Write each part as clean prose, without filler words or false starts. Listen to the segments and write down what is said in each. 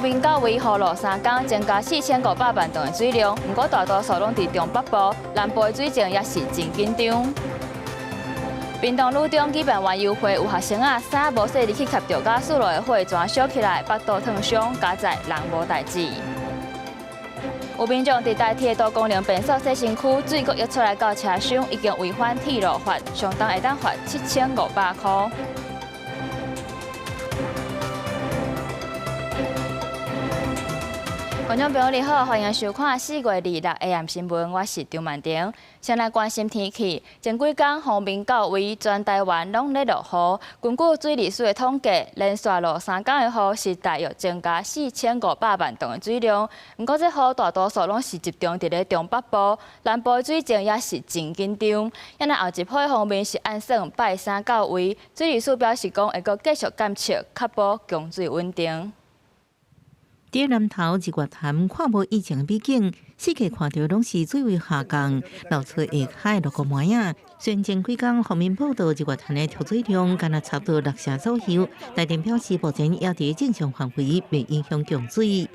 洪明到维河路3天增加4500万吨的水量，不过大多数拢伫中北部，南部的水情也是真紧张。屏东路中举办园游会，有学生衫无细，去吸到加速路的火全烧起来，腹肚烫伤，加在人无代志。有民众伫台铁道公园便所西身区水果溢出来到车厢，已经违反铁路法，相当会当罚7500块。观众朋友你好，欢迎收看4月26日 AM 新闻，我是张曼婷。先来关心天气，前几天洪明到为全台湾拢咧落雨。根据水利署的统计，连续落3天的雨是大约增加4500万吨的水量。不过这雨大多数拢是集中伫咧中北部，南部的水情也是真紧张。因为后一波方面是按算拜3到位，水利署表示讲会阁继续监测，确保供水稳定。伫南投一月潭看无疫情背景，世界看到拢是水位下降，露出下海落个模样。虽然前几天方面报道一月潭的调水量敢若差不多6成左右，台电表示目前也伫正常范围，未影响供水。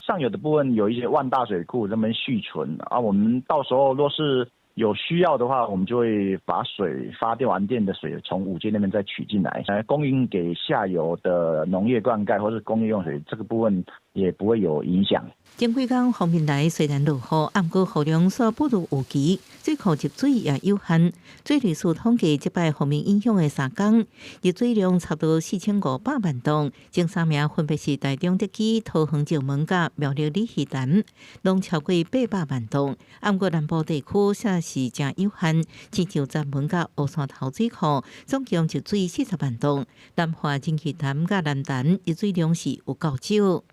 上游的部分有一些万大水库那边蓄存啊，我们到时候若是有需要的话，我们就会把水发电完电的水从五阶那边再取进来，来供应给下游的农业灌溉或是工业用水，这个部分也不会有影响。前几天方面来虽然落雨，但过雨量煞不如预期，水库集水也有限。水利署统计这摆方面影响的3天，入水量差不多4500万吨，前3名分别是台中、德基、桃园、石门甲苗栗李鱼潭，拢超过800万吨。但过南部地区则是真有限，亲像石门甲乌山头水库，总共入水40万吨，南华金鱼潭甲南潭入水量是有够少。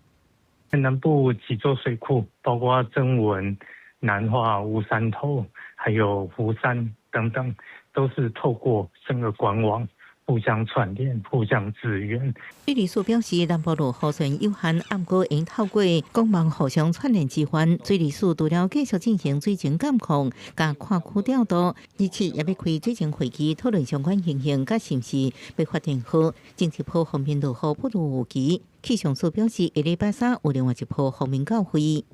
南部几座水库，包括曾文、南化、乌山头，还有福山等等，都是透过整个管网互相串联、互相支援。水利署表示，南部落雨虽然有限，但过应透过公网互相串联支援。水利署除了继续进行水情监控、甲看区调度，而且也要开水情会议讨论相关情形，甲是毋是要发展好。前一波方面落雨不如预期，气象署表示，下礼拜3有另外一波方面到会。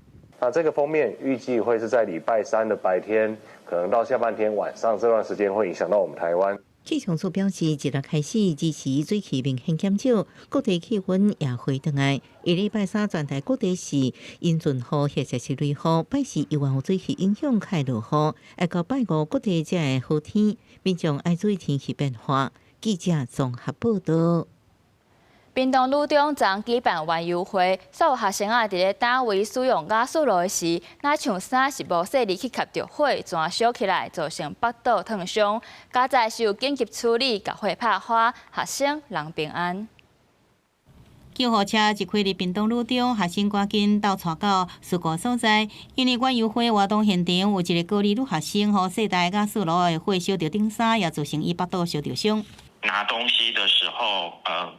那这个封面预计会是在礼拜3的白天，可能到下半天晚上这段时间会影响到我们台湾。气象署表示，1日开始，支持水汽明显减少，各地气温也回转来。下礼拜3全台各地是阴顺雨或者是雷雨，拜四由于有水汽影响开落雨，下到拜5各地才会好天，民众爱注意天气变化。记者综合报道。屏东路中昨举办园游会，所有学生伫咧单位使用加速路时，那像衫是无细力去吸着火，全烧起来，造成腹肚烫伤。加在是有紧急处理，甲火拍花，学生人平安。救护车一开入屏东路中，学生赶紧倒带到事故所在。因为园游会活动现场有一个高二女学生，和细台加速路的火烧着顶衫，也造成伊腹肚烧着伤。拿东西的时候，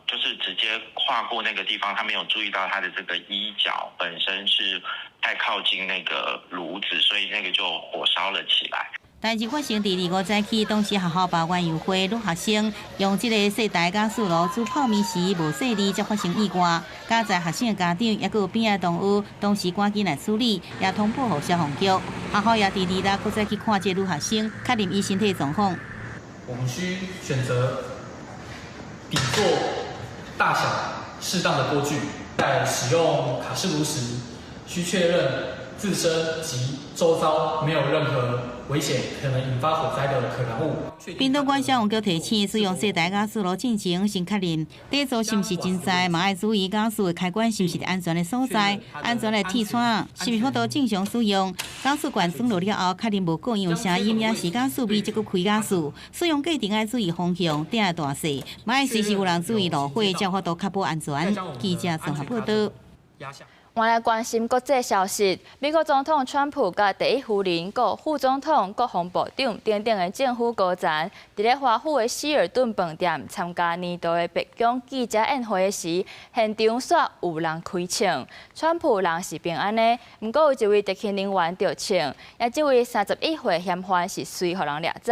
就是直接跨过那个地方，他没有注意到他的这个衣角本身是太靠近那个炉子，所以那个就火烧了起来。代志发生伫25早起，当时学校办园游会，女学生用这个细台加速炉煮泡面时无细力，才发生意外。加在学生的家长也有边仔动物，当时赶紧来处理，也通报互消防局。学校也伫26搁再去看这女学生，确认伊身体状况。我们需选择底座大小适当的锅具，在使用卡式炉时，需确认自身及周遭没有任何危险可能引发火灾的可燃物。屏东县消防局提醒，使用细台加速炉进前，先确认底座是毋是真在，嘛要注意加速的开关是毋是安全的所在，安全的铁窗是毋是法度正常使用。加速管装落了后，确认无过样声音，也是加速味，再搁开加速。使用过程要注意风向、顶的大细，嘛要随时有人注意路火，才有法度确保安全。记者综合报道。我来关心国际消息。美国总统川普甲第一夫人、国副总统、国防部长等等的政府高层，伫咧华府的希尔顿饭店参加年度的白宫记者宴会时，现场煞有人开枪。川普人是平安的，不过有一位特勤人员着枪，也这位31岁嫌犯是随互人掠走。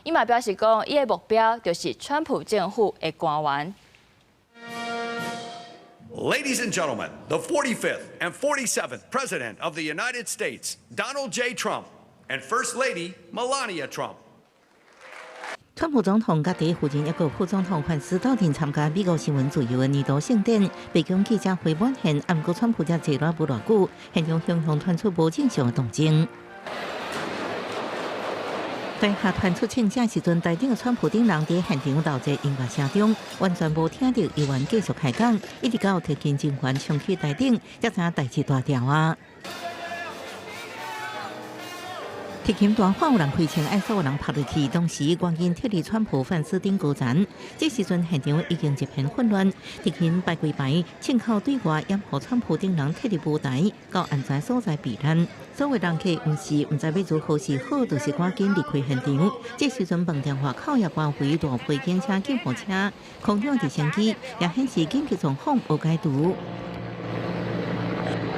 伊嘛表示讲，伊的目标就是川普政府的官员。Ladies and gentlemen, the 45th and 47th President of the United States, Donald J. Trump, and First Lady Melania Trump. 川普总统甲第一夫人一个副总统范斯到庭参加美国新闻自由的年度盛典，白宫记者会满现，暗过川普才坐了不偌久，现场雄雄传出无正常的动静。台下传出请假时阵，台顶的川普顶人伫现场闹热音乐声中，完全无听到议员继续开讲，一直到提警警员冲去台顶，才知代志大条啊！提琴大花有人开枪，爱所有人拍落去，当时光因贴伫川普范斯顶高层，这时阵现场已经一片混乱。提琴排规排，枪口对外掩护川普顶人贴伫舞台，到安全所在避难。所有人客毋知要如何是好，就是赶紧离开现场。这时阵饭店外口也关回大批警车、救护车，空中直升机也显示紧急状况无解除。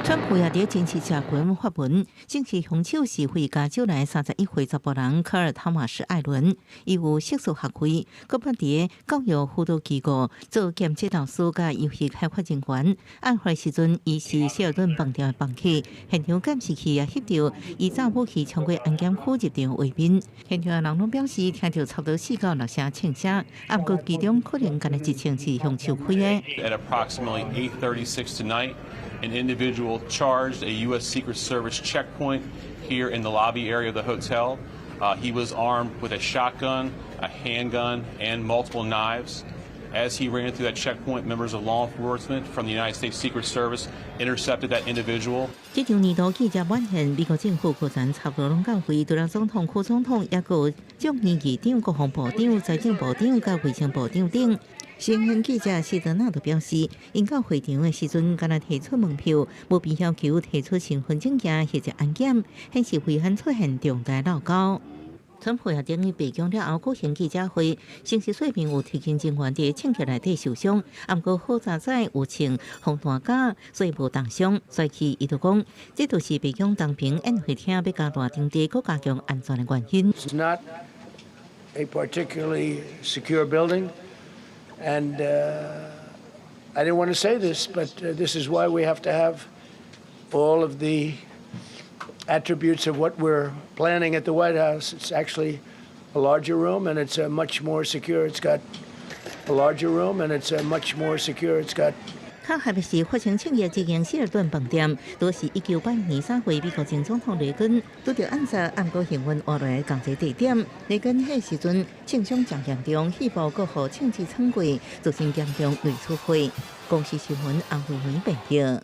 川普也伫真实社群发文，正是凶手是回加州来31岁查甫人科尔·汤马斯·艾伦，伊有硕士学位，佮捌伫教育辅导机构做兼职老师甲游戏开发人员。案发时阵，伊是希尔顿饭店的房客，现场监视器也翕到伊早武器冲过安检区入场画面。现场的人拢表示听到差不多4到6声枪声，暗过其中可能干的一枪是凶手开的。At approximately 8:36 tonight. An individual charged a U.S. Secret Service checkpoint here in the lobby area of the hotel. He was armed with a shotgun, a handgun, and multiple knives. As he ran through that checkpoint, members of law enforcement from the United States Secret Service intercepted that individual. 这场年度记者晚宴，美国政府高层差不多拢到位，除了总统、副总统，也有众议院议长、国防部长、财政部长、甲卫生部长等。新闻记者施德纳就表示，因到会场的时阵，敢若提出门票，无必要求提出身份证件或者安检，显示违反出现重大漏交。川普也等于白宫了后举行记者会，诚实说明有提琴人员伫枪击内底受伤，毋过好早在有穿防弹甲，所以无重伤。所以伊就讲，这就是白宫东平宴会厅要加大场地，佮加强安全的原因。It's not a particularly secure building. And I didn't want to say this, but this is why we have to have all of the attributes of what we're planning at the White House. It's actually a larger room, and it's much more secure. It's got a larger room, and it's much more secure. It's got 较害的是，发生枪击这间希尔顿饭店，都是1982年3月美国前总统雷根拄着暗杀，暗过幸运换来的同一地点。雷根迄时阵枪伤真严重，肺部搁互枪支穿过，造成严重内出血。公司新闻红慧梅报道。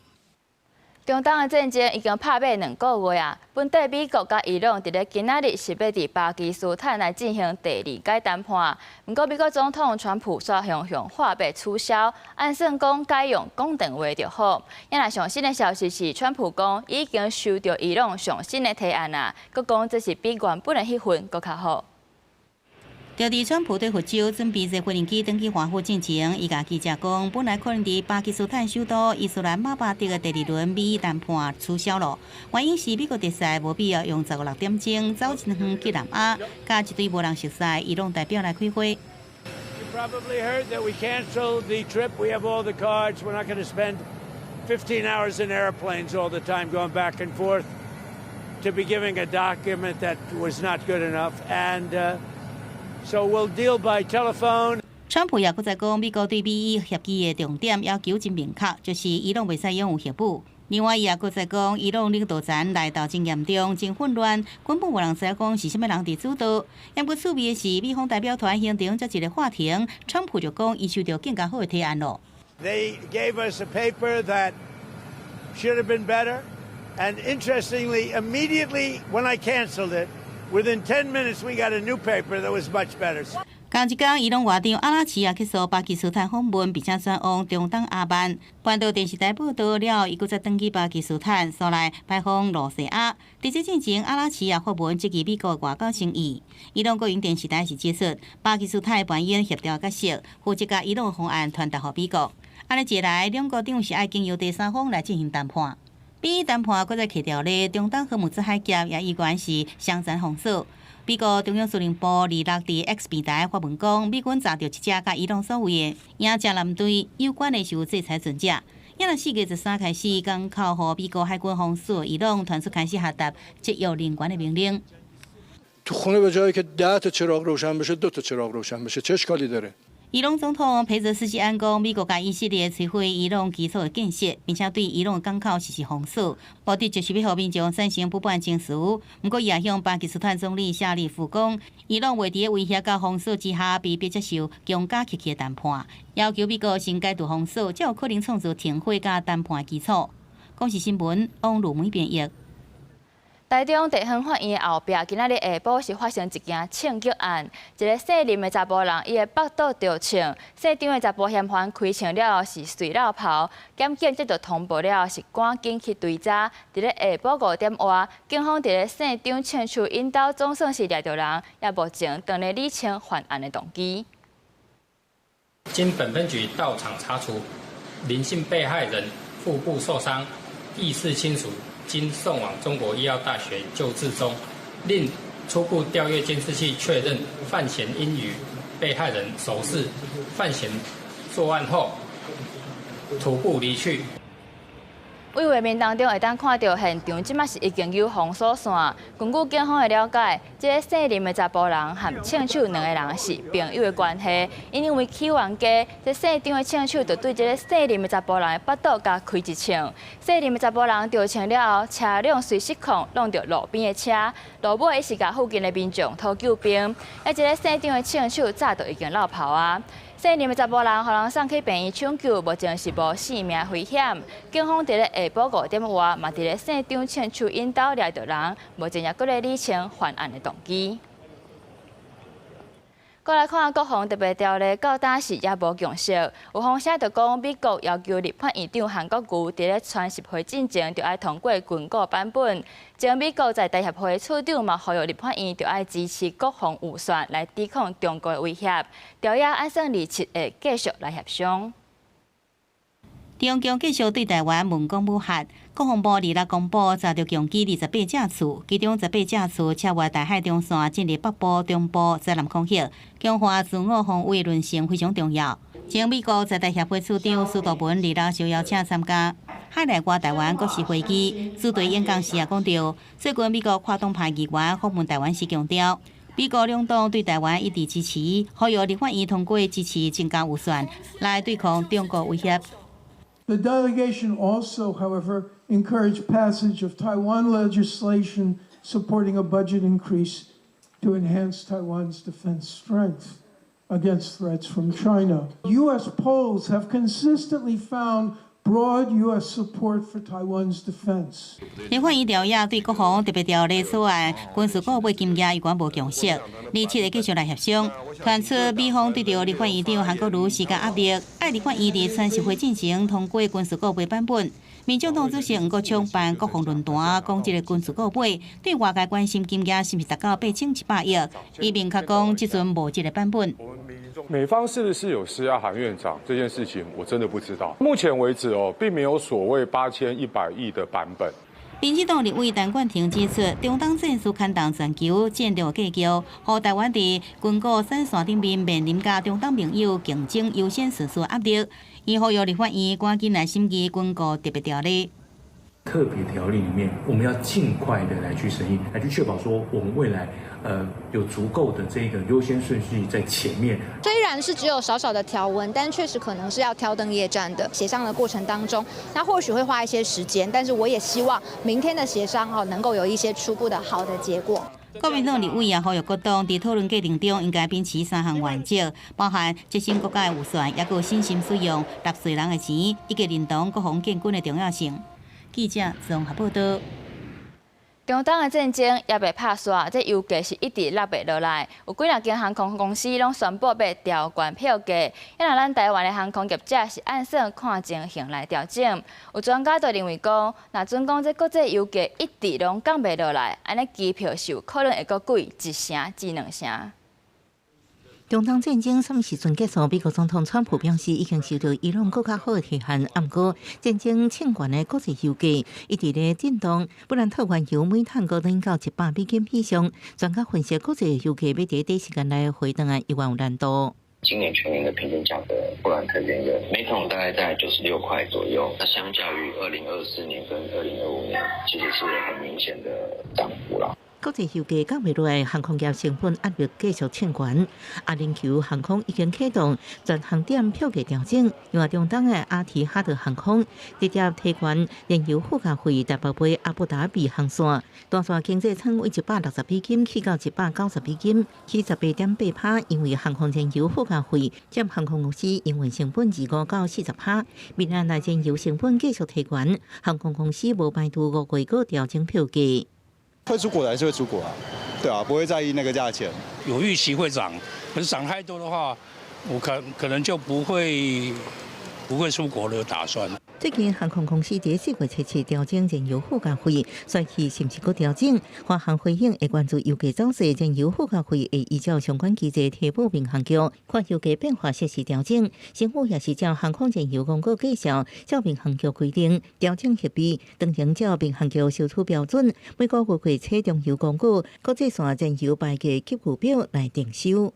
中东的战争已经拍马2个月啊！本地美国甲伊朗伫咧今仔日是要伫巴基斯坦来进行第2阶谈判。不过，美国总统川普却向话被取消，按算讲改用讲电话就好。因若上新的消息是，川普讲已经收到伊朗上新的提案啊，佮讲这是比原本的迄份佮较好。就伫川普对佛州准备坐无人机登去华府进前，伊甲记者讲，本来可能伫巴基斯坦首都伊斯兰马巴德的第2轮美伊谈判取消了，原因是美国特使无必要用16点钟走真远去南亚，甲一堆无人熟悉伊朗代表来开会。You probably heard that we canceled the trip. We have all the cards. We're not going to spend 15 hours in airplanes all the time going back and forth to be giving a document that was not good enough. And so we'll deal by telephone. 川普也搁再讲，美国对美伊协议的重点要求真明确，就是伊朗袂使拥有核武。另外，伊也搁再讲，伊朗领导层内斗真严重、真混乱，根本无人知影讲是啥物人伫主导。也不趣味的是，美方代表团行程才一个话庭，川普就讲伊收到更加好的提案咯。They gave us a paper that should have been better, and interestingly, immediately when I canceled it, within 10 minutes we got a new paper that was much better. 同一天，伊朗外长阿拉奇也结束巴基斯坦访问，并且转往中东阿曼。半岛电视台报道了，伊搁再登去巴基斯坦，所来拜访罗西亚。伫这进前，阿拉奇也发文质疑美国外交诚意。伊朗国营电视台是指出，巴基斯坦的扮演协调角色，负责甲伊朗方案传达予美国。安尼一来，两国长是爱经由第三方来进行谈判。美伊谈判搁再强调咧，中东荷姆兹海峡也依然是相残封锁。美国中央司令部26伫 X 平台发文讲，美军查到一只甲伊朗所谓的影射舰队有关的受制裁船只，也在4月13开始，港口和美国海军封锁，伊朗传出开始下达节约能源的命令。 تو خونه به جایی که 10 تا چراغ روشن بشه 2 تا چراغ روشن بشه چه اشکالی داره 伊朗总统佩泽斯基暗讲，美国甲以色列摧毁伊朗基础的建设，并且对伊朗的港口实施封锁，目的就是要让民众产生不满情绪。不过，伊也向巴基斯坦总理夏利夫讲，伊朗未伫威胁甲封锁之下，被迫接受强加客气的谈判，要求美国先解除封锁，才有可能创造停火甲谈判的基础。公视新闻王路梅编译。 台中地方法院后壁，今仔日下晡是发生一件枪击案。一个姓林的查甫人，伊的腹肚着枪，姓张的查甫嫌犯开枪了后是随绕跑。检警接到通报了后是赶紧去追查。伫咧下晡5点外，警方伫咧姓张枪手引导，总算是掠到人，也目前等咧理清犯案的动机。经本分局到场查处，林姓被害人腹部受伤，意识清楚。 经送往中国医药大学救治中，另初步调阅监视器确认，犯嫌应与被害人熟识，犯嫌作案后徒步离去。 为画面当中会当看到现场，即马是已经有封锁线。根据警方的了解，这个姓林的查甫人和枪手2个人是朋友的关系。因为起冤家，这姓张的枪手就对这个姓林的查甫人的腹肚甲开一枪。姓林的查甫人着枪了后，车辆随失控弄到路边的车，路尾伊是甲附近的民众讨救兵。这个姓张的枪手早就已经落跑啊。 姓林的查甫人，互人送去病院抢救，目前是无性命危险。警方伫咧下晡5点外，嘛伫咧姓张枪手引导掠到人，目前也搁咧理清犯案的动机。再来看国防特别条例，到当时也无共识。有风声就讲，美国要求立法院长韩国瑜伫咧传习会进前，就要通过军购版本。前美国在大协会处长嘛，呼吁立法院就要支持国防预算来抵抗中国的威胁。调查按算27会继续来协商。 中共继续对台湾文攻武吓，国防部2日公布查到共计28架次，其中18架次超越台海中线进入北部、中部、西南空域，强化自我防卫论性非常重要。前美国在台协会处长苏道文2日受邀请参加海内外台湾国事会议，主题演讲时也讲到，最近美国跨党派议员访问台湾时强调。 美国两党对台湾一致支持，呼吁立法院通过支持增加预算，来对抗中国威胁。 The delegation also, however, encouraged passage of Taiwan legislation supporting a budget increase to enhance Taiwan's defense strength against threats from China. U.S. polls have consistently found broad U.S. support for Taiwan's defense. 立法院调查对国防特别条例草案军事顾问金额有关无共识，27日继续来协商。传出美方对着立法院长韩国瑜施加压力，爱立法院伫传习会进行通过军事顾问版本。民进党主席黄国昌办国防论坛，讲这个军事顾问对外界关心金额是不是达到8100亿，伊明确讲即阵无这个版本。 美方是不是有施压韩院长这件事情，我真的不知道。目前为止并没有所谓8100亿的版本。民进党立委陈冠廷指出，中东战术牵动全球战略格局，和台湾伫军购产线顶面面临甲中东盟友竞争优先顺序压力，伊呼吁立法院赶紧来审议军购特别条例。 特别条例里面，我们要尽快的来去审议，来去确保说我们未来有足够的这个优先顺序在前面。虽然是只有少少的条文，但确实可能是要挑灯夜战的。协商的过程当中，那或许会花一些时间，但是我也希望明天的协商能够有一些初步的好的结果。 国民党立委也呼吁各党在讨论过程中应该秉持3项原则，包含节省国家的预算，也有信心使用纳税人的钱，以及认同国防建军的重要性。 记者综合报道。中东的战争也未拍煞，这油价是一直落袂落来。有几若间航空公司拢宣布要调悬票价，也若咱台湾的航空业者是按算看情形来调整。有专家就认为讲，若准讲这国际油价一直拢降袂落来，安尼机票是有可能会阁贵1成至2成。 中东战争什么时阵结束？美国总统川普表示，已经收到伊朗更较好的提案。不过，战争欠悬的国际油价一直咧震动，布兰特原油每桶高登到$100以上。专家分析，国际油价要伫短时间内回档1万有难度。今年全年的平均价格，布兰特原油每桶大概在96块左右，那相较于2024年跟2025年，其实是很明显的涨幅啦。国际油价降未落来，航空业成本压力继续升悬。阿联酋航空已经启动全航点票价调整，另外中东的阿提哈德航空直接提悬燃油附加费大宝贝阿布达比航线，单线经济舱为160美金起到190美金，起18.8%，因为航空燃油附加费占航空公司营运成本25到40%。未来若燃油成本继续提悬，航空公司无排除5月个调整票价。会出国的还是会出国啊，对啊，不会在意那个价钱。有预期会涨，可是涨太多的话，我可能就不会出国的打算。最近航空公司第4月初次调整燃油附加费，帅气是毋是搁调整？华航回应会关注油价走势，燃油附加费会依照相关机制提报民航局，看油价变化适时调整。政府也是照航空燃油公告介绍，照民航局规定调整设备，当然照民航局收取标准，每个月测中油公告，国际线燃油牌价给付表来定收。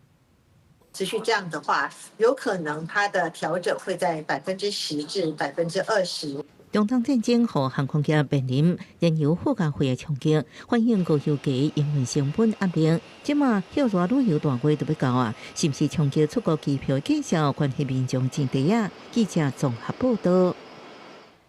持续这样的话，有可能它的调整会在10%至20%。中东战争和航空业面临燃油附加费的冲击，反映高油价营运成本压力。即马休热旅游大月都要到啊，是不是冲击出国机票介绍关系民众真低啊？记者综合报道。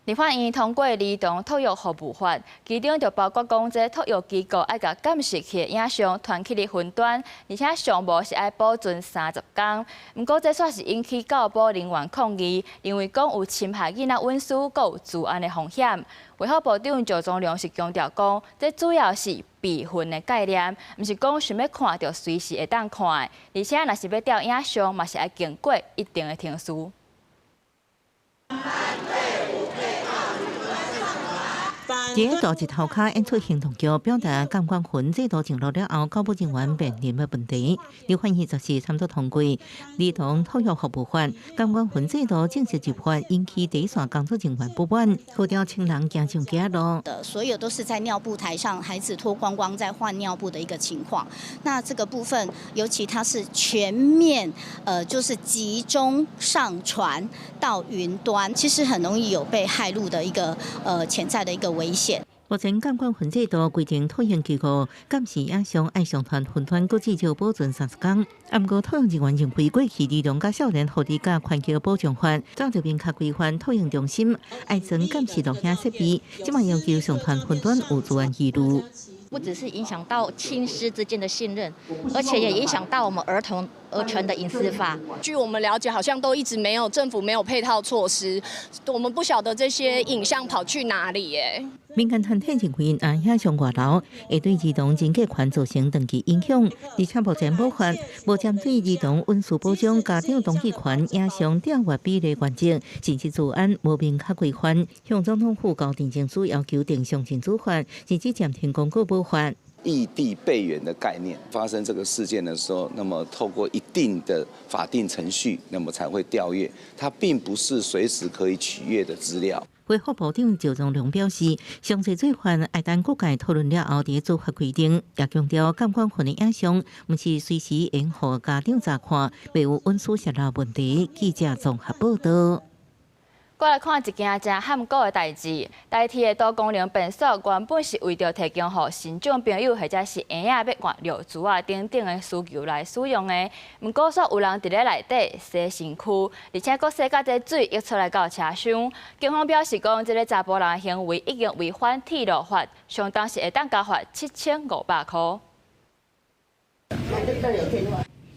立法院通过儿童托育服务法，其中就包括讲，这托育机构爱甲监视器的影像传起哩云端，而且上无是爱保存30天。不过这煞是引起教保人员抗议，因为讲有侵害囡仔隐私，佮有治安的风险。卫福部长赵宗良是强调讲，这主要是备份的概念，毋是讲想要看就随时会当看的，而且若是要调影像，嘛是爱经过一定的程序。第一道一头卡演出行动剧，表达监管权制度进入了后，教保人员面临的问题。刘焕毅就是差不多通过儿童托育服务法，监管权制度正式入法，引起第一线工作人员不满，号召请人行上街路。所有都是在尿布台上，孩子脱光光在换尿布的一个情况。那这个部分，尤其它是全面，就是集中上传到云端，其实很容易有被害入的一个潜在的一个危险。目前监管权制度规定，托育机构监视影像爱上传云端，各至少保存30天。不过，托育人员认为过去儿童甲少年福利甲环境保障法早就明确规范托育中心爱装监视录影设备，即卖要求上传云端有治安记录。不只是影响到亲师之间的信任，而且也影响到我们儿权的隐私法。据我们了解，好像都一直政府没有配套措施，我们不晓得这些影像跑去哪里耶。民间团体认为，影像外流会对儿童人格权造成长期影响，而且目前无法无针对儿童隐私保障、家长同意权、影像调阅比例原则，甚至治安无明确规范，向总统府交定情书要求定向禁止法，甚至暂停公告保法。异地备援的概念，发生这个事件的时候，那么透过一定的法定程序，那么才会调阅，它并不是随时可以取阅的资料。卫福部长赵宗良表示，详细做法爱等各界讨论了后的做法规定，也强调监管权的影像不是随时应予家长查看，未有隐私泄露问题。记者综合报道。过来看一件真罕古的代志，台铁的多功能便所原本是为着提供予新长朋友或者是婴仔要换尿珠啊等等的需求来使用的。不过说有人伫咧内底洗身躯，而且佫洗甲这水溢出来到车厢。警方表示讲，这个查甫人的行为已经违反铁路法，相当是会当加罚7500块。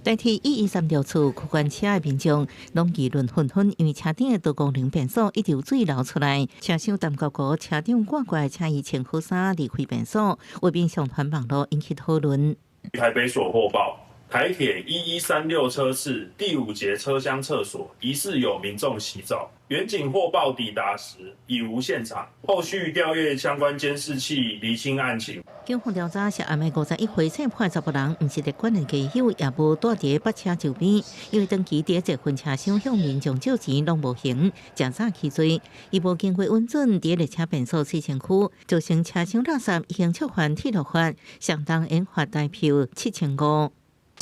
台铁113处区间车的民众拢议论纷纷，因为车顶的多功能便所一直有水流出来，车厢淡薄高，车长赶过来请伊穿好衫离开便所，为免上传网络引起讨论。台北所获报，台铁1136车次第5节车厢厕所疑似有民众洗澡。远警获报抵达时已无现场，后续调阅相关监视器，厘清案情。警方调查是暗暝51岁姓潘查甫人，不是在管的家友，也无住伫北车周边，因为长期伫一份车厢向民众借钱，拢无行，真早起做，伊无经过允准，伫列车便所洗身躯，造成车厢垃圾，已经触犯铁路法，相当应罚代票7500。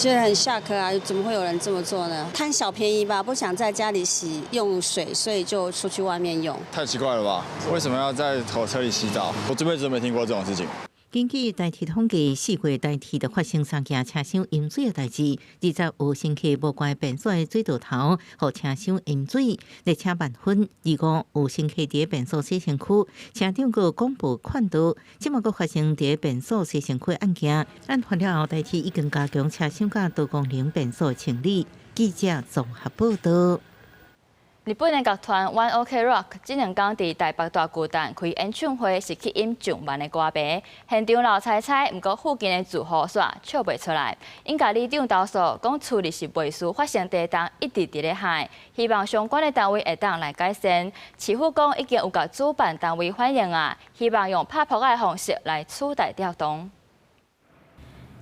觉得很下课啊，怎么会有人这么做呢？贪小便宜吧，不想在家里洗用水，所以就出去外面用。太奇怪了吧？为什么要在火车里洗澡？我这辈子都没听过这种事情。根据台铁统计，4月台铁就发生3件车厢淹水的代志。25星期无关变速的水道头，互车厢淹水，列车万分。25星期伫变速洗身区，车长阁公布款度，即马阁发生伫变速洗身区案件。案发了后，台铁已经加强车厢甲多功能变速清理。记者综合报道。日本的乐团 One OK Rock 这2天伫台北大巨蛋开演唱会，是去演上万的歌迷。现场闹猜猜，毋过附近的住户煞笑袂出来。应该里长投诉讲，处理是未输发生地动一直伫咧害，希望相关的单位会当来改善。市府讲已经有甲主办单位反映啊，希望用拍扑的方式来取代调动。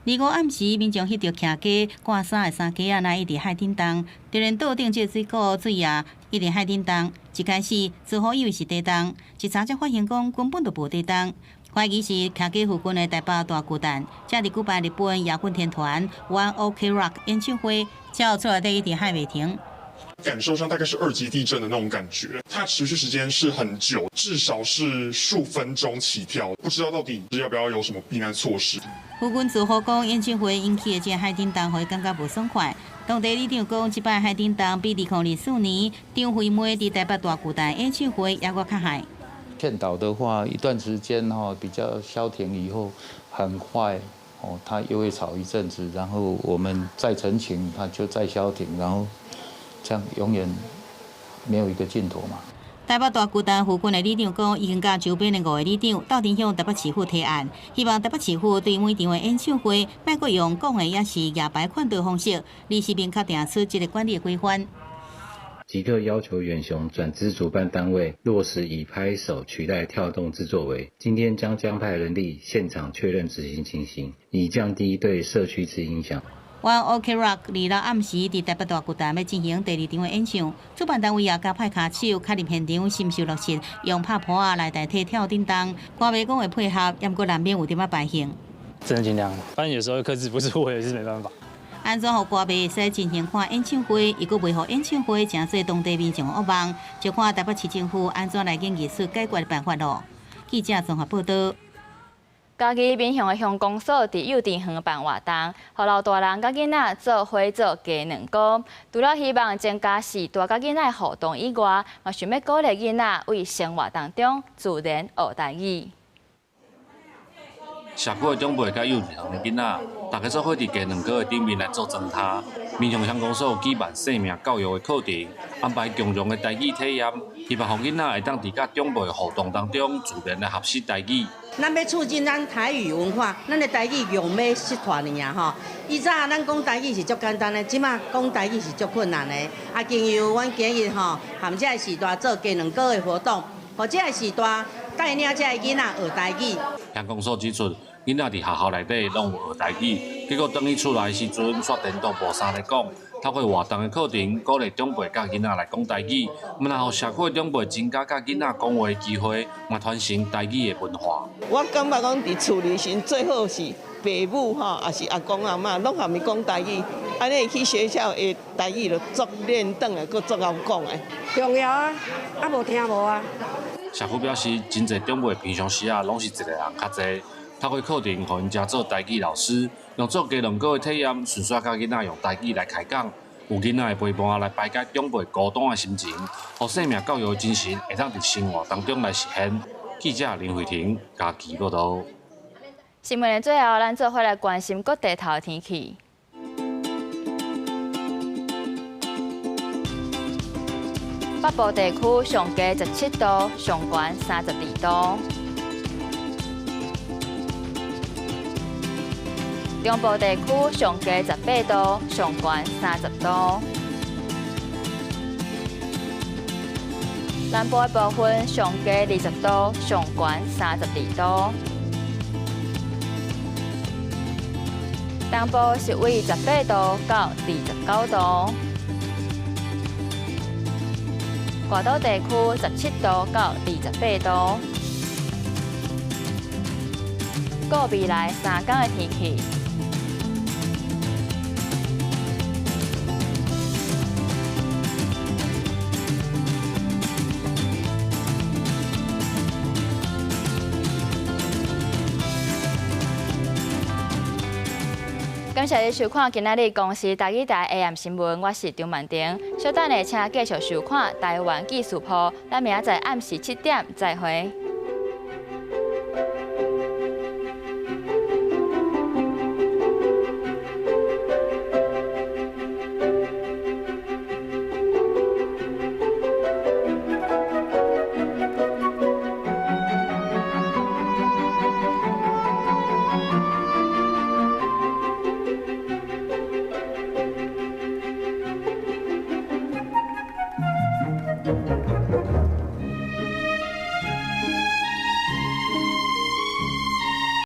25暗时，民众翕到骑家挂衫的衫架来一直海叮当，就连倒顶这水沟水也一直海叮当。一开始，住户以为是地动，一查才发现讲根本就无地动，怀疑是骑家附近的台北大巨蛋，正伫举办日本摇滚天团 One OK Rock 演唱会，才出来的一直海袂停。感受上大概是2级地震的那种感觉，它持续时间是很久，至少是数分钟起跳，不知道到底要不要有什么避难措施。附近住户讲，演唱会引起的这海叮当，会感觉无爽快。当地里长讲，这摆海叮当比2004年张惠妹伫台北大巨蛋演唱会还阁较害。劝导的话，一段时间比较消停以后，很快它又会吵一阵子，然后我们再澄清，它就再消停，然后这样永远没有一个尽头嘛。台北大巨蛋附近的里长讲，已经甲周边的5个里长斗阵向台北市府提案，希望台北市府对每场的演唱会，莫阁用讲的也是夜排款待方式，立时明确定出一个管理规范。即刻要求远雄转资主办单位落实以拍手取代跳动之作为，今天将派人力现场确认执行情形，以降低对社区之影响。One OK Rock 26暗时伫台北大巨蛋要进行第2场的演唱，主办单位也加派卡手卡入现场，深受落实，用拍扑啊来代替跳叮当。歌迷讲会配合，也毋过难免有点排行。只能尽量，反正有时候克制不住我也是没办法。安怎互歌迷会使进行看演唱会，伊阁袂互演唱会成做当地民众恶梦，就看台北市政府安怎来研究出解决的办法咯。记者综合报道。嘉义民雄的乡公所伫幼稚园办活动，互老大人甲囡仔做伙做鸡卵糕。除了希望增加时大甲囡仔互动以外，嘛想要鼓励囡仔为生活当中自然学台语。社区的长辈甲幼稚园的囡仔，大家做伙伫鸡卵糕的顶面来做装塔。民雄乡公所举办生命教育的课程，安排强壮的台语体验，希望互囡仔会当伫甲长辈互动当中自然来学习台语。咱要促进咱台语文化，咱的台语用要失传呢呀吼。以早咱讲台语是足简单的，即马讲台语是足困难的。啊，经由阮今日吼，含这个时代做鸡卵糕的活动，或这个时代带领这个囡仔学台语。乡公所指出，囡仔伫学校内底拢有学台语，结果等伊出来的时阵，煞颠倒无啥来讲。透过活动的课程，鼓励长辈甲囡仔来讲台语，然后社区的长辈增加甲囡仔讲话的机会，嘛传承台语的文化。我感觉讲伫厝里时最好是爸母吼，也是阿公阿嬷，拢含伊讲台语，安尼去学校的台语就足练转来，佫足好讲的。重要啊，啊无听无啊。社区表示，真侪长辈平常时拢是一个人较侪。透过课程，互因家做台语老师，用做鸡卵糕的体验，顺续甲囡仔用台语来开讲，有囡仔的陪伴来排解长辈孤单的心情，互生命教育的精神会当伫生活当中来实现。记者林慧婷嘉义报道。新闻的最后，咱做伙来关心各地头的天气。北部地区上低17度，上悬32度。中部地区上低18度，上悬30度。南部的部分上低20度，上悬32度。东部是为18度到29度。外岛地区17度到28度。过未来3天的天气。感谢你收看今仔日公视台语台 AM 新闻，我是张曼婷。稍等下请继续收看台湾技术部，咱明仔载暗时7点再会。